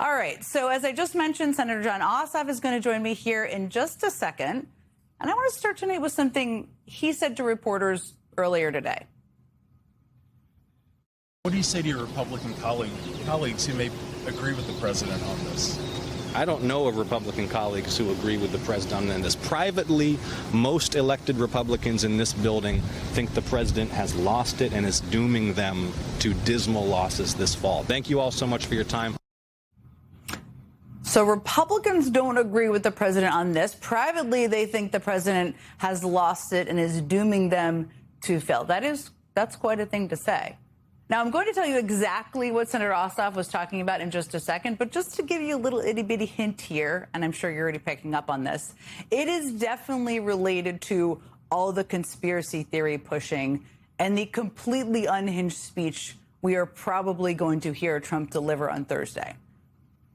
All right. So as I just mentioned, Senator Jon Ossoff is going to join me here in just a second. And I want to start tonight with something he said to reporters earlier today. What do you say to your Republican colleagues who may agree with the president on this? I don't know of Republican colleagues who agree with the president on this. Privately, most elected Republicans in this building think the president has lost it and is dooming them to dismal losses this fall. Thank you all so much for your time. So Republicans don't agree with the president on this. Privately, they think the president has lost it and is dooming them to fail. That's quite a thing to say. Now, I'm going to tell you exactly what Senator Ossoff was talking about in just a second, but just to give you a little itty-bitty hint here, and I'm sure you're already picking up on this, it is definitely related to all the conspiracy theory pushing and the completely unhinged speech we are probably going to hear Trump deliver on Thursday.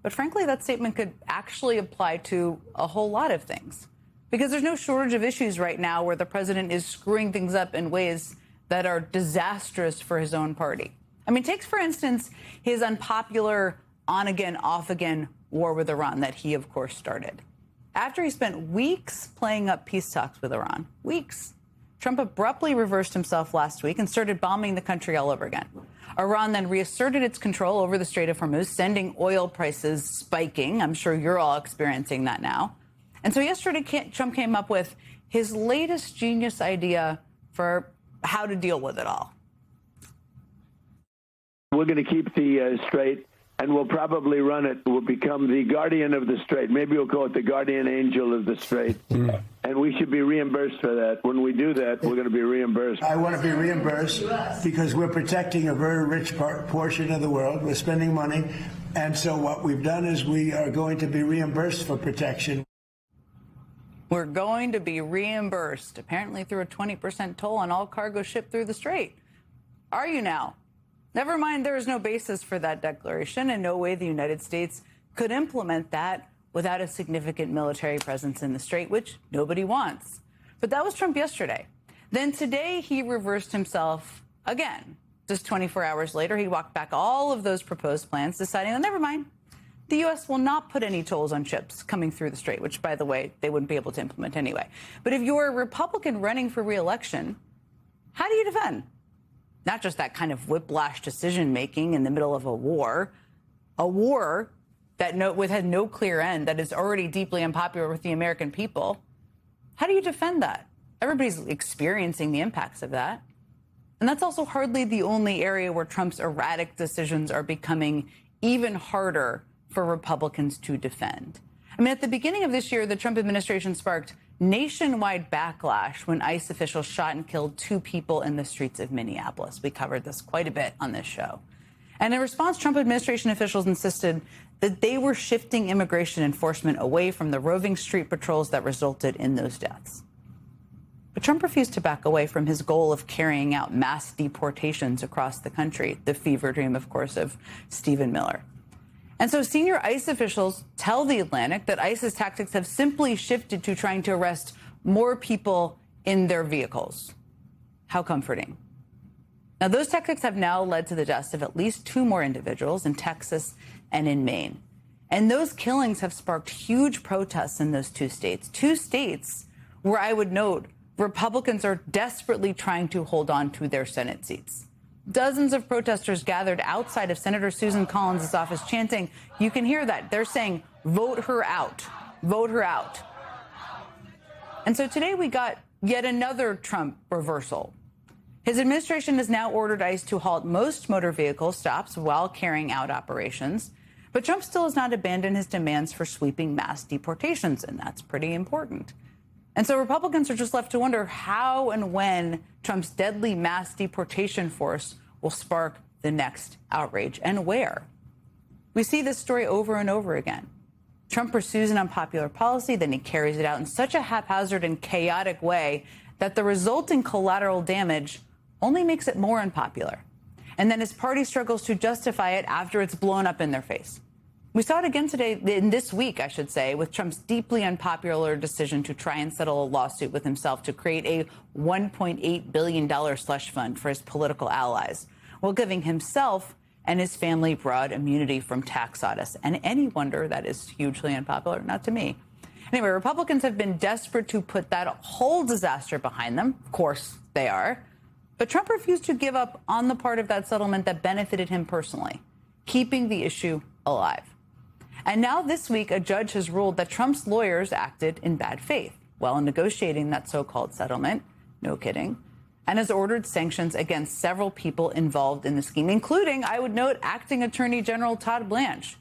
But frankly, that statement could actually apply to a whole lot of things, because there's no shortage of issues right now where the president is screwing things up in ways that are disastrous for his own party. I mean, take, for instance, his unpopular on-again, off-again war with Iran that he, of course, started. After he spent weeks playing up peace talks with Iran, weeks, Trump abruptly reversed himself last week and started bombing the country all over again. Iran then reasserted its control over the Strait of Hormuz, sending oil prices spiking. I'm sure you're all experiencing that now. And so yesterday, Trump came up with his latest genius idea for how to deal with it all. We're going to keep the strait, and we'll probably run it. We'll become the guardian of the strait. Maybe we'll call it the guardian angel of the strait. And we should be reimbursed for that. When we do that, we're going to be reimbursed. I want to be reimbursed because we're protecting a very rich portion of the world. We're spending money. And so what we've done is we are going to be reimbursed for protection. We're going to be reimbursed, apparently through a 20% toll on all cargo shipped through the strait. Are you now? Never mind, there is no basis for that declaration, and no way the United States could implement that without a significant military presence in the strait, which nobody wants. But that was Trump yesterday. Then today, he reversed himself again. Just 24 hours later, he walked back all of those proposed plans, deciding, oh, never mind. The U.S. will not put any tolls on ships coming through the strait, which, by the way, they wouldn't be able to implement anyway. But if you're a Republican running for re-election, how do you defend? Not just that kind of whiplash decision-making in the middle of a war that had no clear end, that is already deeply unpopular with the American people. How do you defend that? Everybody's experiencing the impacts of that. And that's also hardly the only area where Trump's erratic decisions are becoming even harder for Republicans to defend. I mean, at the beginning of this year, the Trump administration sparked nationwide backlash when ICE officials shot and killed 2 people in the streets of Minneapolis. We covered this quite a bit on this show. And in response, Trump administration officials insisted that they were shifting immigration enforcement away from the roving street patrols that resulted in those deaths. But Trump refused to back away from his goal of carrying out mass deportations across the country, the fever dream, of course, of Stephen Miller. And so senior ICE officials tell The Atlantic that ICE's tactics have simply shifted to trying to arrest more people in their vehicles. How comforting. Now, those tactics have now led to the deaths of at least 2 more individuals in Texas and in Maine. And those killings have sparked huge protests in those 2 states where I would note Republicans are desperately trying to hold on to their Senate seats. Dozens of protesters gathered outside of Senator Susan Collins' office chanting, you can hear that. They're saying, vote her out, vote her out. And so today we got yet another Trump reversal. His administration has now ordered ICE to halt most motor vehicle stops while carrying out operations. But Trump still has not abandoned his demands for sweeping mass deportations, and that's pretty important. And so Republicans are just left to wonder how and when Trump's deadly mass deportation force will spark the next outrage and where. We see this story over and over again. Trump pursues an unpopular policy, then he carries it out in such a haphazard and chaotic way that the resulting collateral damage only makes it more unpopular. And then his party struggles to justify it after it's blown up in their face. We saw it again today, in this week, I should say, with Trump's deeply unpopular decision to try and settle a lawsuit with himself to create a $1.8 billion slush fund for his political allies, while giving himself and his family broad immunity from tax audits. And any wonder that is hugely unpopular? Not to me. Anyway, Republicans have been desperate to put that whole disaster behind them. Of course they are. But Trump refused to give up on the part of that settlement that benefited him personally, keeping the issue alive. And now this week, a judge has ruled that Trump's lawyers acted in bad faith while negotiating that so-called settlement. No kidding. And has ordered sanctions against several people involved in the scheme, including, I would note, acting Attorney General Todd Blanche,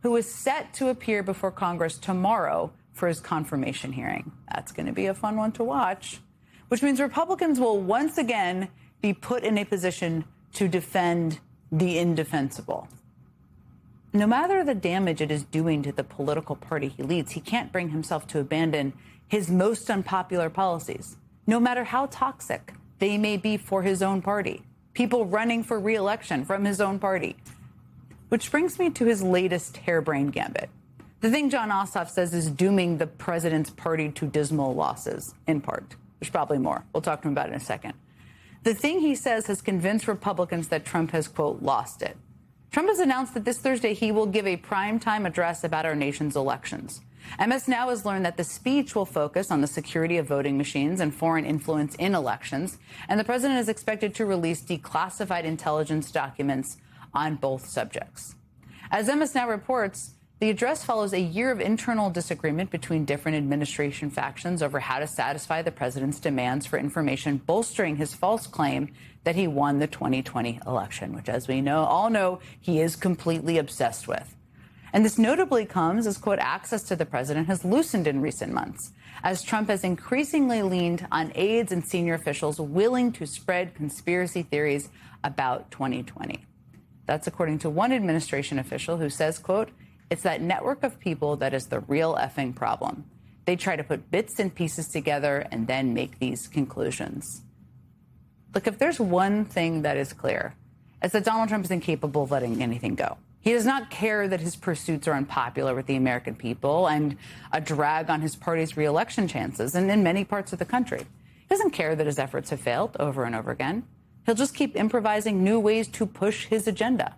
who is set to appear before Congress tomorrow for his confirmation hearing. That's going to be a fun one to watch, which means Republicans will once again be put in a position to defend the indefensible. No matter the damage it is doing to the political party he leads, he can't bring himself to abandon his most unpopular policies, no matter how toxic they may be for his own party, people running for re-election from his own party. Which brings me to his latest harebrained gambit. The thing Jon Ossoff says is dooming the president's party to dismal losses, in part. There's probably more. We'll talk to him about it in a second. The thing he says has convinced Republicans that Trump has, quote, lost it. Trump has announced that this Thursday he will give a primetime address about our nation's elections. MS Now has learned that the speech will focus on the security of voting machines and foreign influence in elections, and the president is expected to release declassified intelligence documents on both subjects. As MS Now reports, the address follows a year of internal disagreement between different administration factions over how to satisfy the president's demands for information, bolstering his false claim that he won the 2020 election, which, as we all know, he is completely obsessed with. And this notably comes as, quote, access to the president has loosened in recent months, as Trump has increasingly leaned on aides and senior officials willing to spread conspiracy theories about 2020. That's according to one administration official who says, quote, it's that network of people that is the real effing problem. They try to put bits and pieces together and then make these conclusions. Look, if there's one thing that is clear, it's that Donald Trump is incapable of letting anything go. He does not care that his pursuits are unpopular with the American people and a drag on his party's re-election chances and in many parts of the country. He doesn't care that his efforts have failed over and over again. He'll just keep improvising new ways to push his agenda.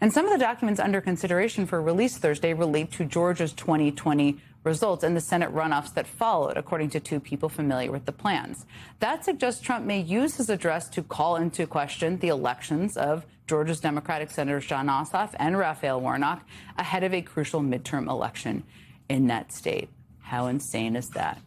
And some of the documents under consideration for release Thursday relate to Georgia's 2020 results and the Senate runoffs that followed, according to two people familiar with the plans. That suggests Trump may use his address to call into question the elections of Georgia's Democratic Senators Jon Ossoff and Raphael Warnock ahead of a crucial midterm election in that state. How insane is that?